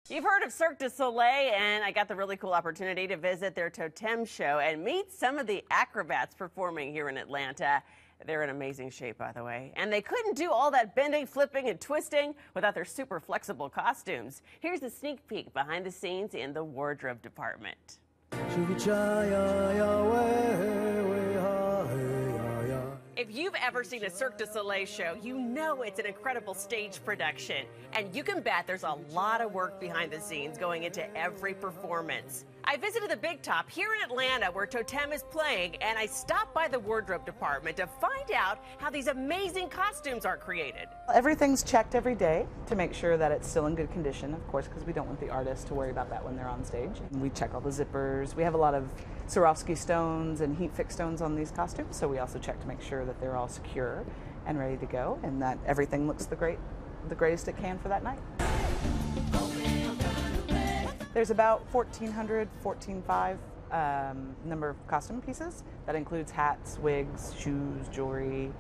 You've heard of Cirque du Soleil, and I got the really cool opportunity to visit their Totem show and meet some of the acrobats performing here in Atlanta. They're in amazing shape, by the way. And they couldn't do all that bending, flipping, and twisting without their super flexible costumes. Here's a sneak peek behind the scenes in the wardrobe department. If you've ever seen a Cirque du Soleil show, you know it's an incredible stage production. And you can bet there's a lot of work behind the scenes going into every performance. I visited the Big Top here in Atlanta where Totem is playing, and I stopped by the wardrobe department to find out how these amazing costumes are created. Everything's checked every day to make sure that it's still in good condition, of course, because we don't want the artists to worry about that when they're on stage. We check all the zippers. We have a lot of Swarovski stones and heat fixed stones on these costumes, so we also check to make sure that they're all secure and ready to go, and that everything looks the greatest it can for that night. There's about 1,400, 1,405 number of costume pieces. That includes hats, wigs, shoes, jewelry,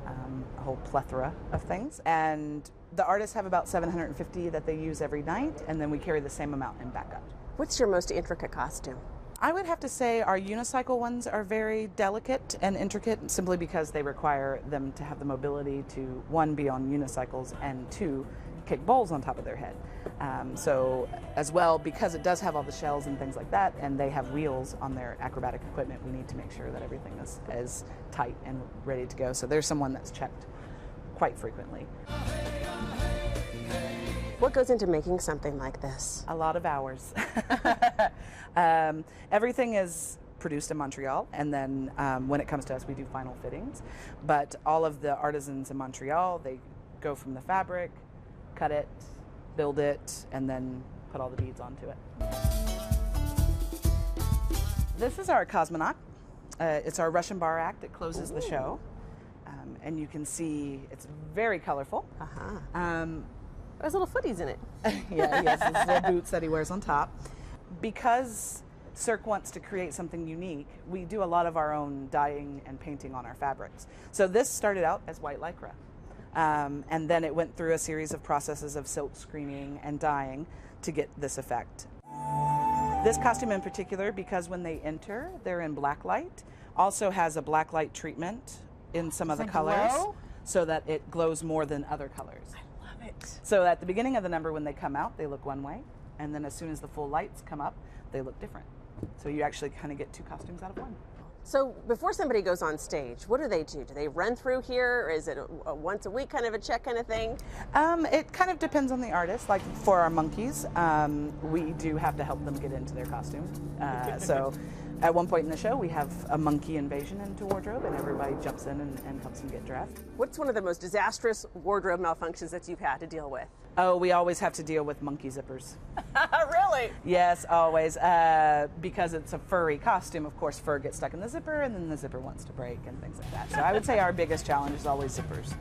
a whole plethora of things. And the artists have about 750 that they use every night, and then we carry the same amount in backup. What's your most intricate costume? I would have to say our unicycle ones are very delicate and intricate simply because they require them to have the mobility to, one, be on unicycles, and two, kick bowls on top of their head. So as well, because it does have all the shells and things like that, and they have wheels on their acrobatic equipment, we need to make sure that everything is tight and ready to go. So there's someone that's checked quite frequently. What goes into making something like this? A lot of hours. Everything is produced in Montreal, and then when it comes to us, we do final fittings. But all of the artisans in Montreal, they go from the fabric, cut it, build it, and then put all the beads onto it. This is our cosmonaut. It's our Russian bar act that closes the show. And you can see it's very colorful. There's little footies in it. Yeah, he has his little boots that he wears on top. Because Cirque wants to create something unique, we do a lot of our own dyeing and painting on our fabrics. So this started out as white lycra. And then it went through a series of processes of silk screening and dyeing to get this effect. This costume in particular, because when they enter, they're in black light, also has a black light treatment in some of the colors so that it glows more than other colors. I love it. So at the beginning of the number, when they come out, they look one way, and then as soon as the full lights come up, they look different. So you actually kind of get two costumes out of one. So before somebody goes on stage, what do they do? Do they run through here, or is it a once a week kind of a check kind of thing? It kind of depends on the artist. Like for our monkeys, we do have to help them get into their costume. So at one point in the show, we have a monkey invasion into wardrobe, and everybody jumps in and helps them get dressed. What's one of the most disastrous wardrobe malfunctions that you've had to deal with? Oh, we always have to deal with monkey zippers. Really? Yes, always. Because it's a furry costume, of course, fur gets stuck in the zipper, and then the zipper wants to break and things like that. So I would say our biggest challenge is always zippers.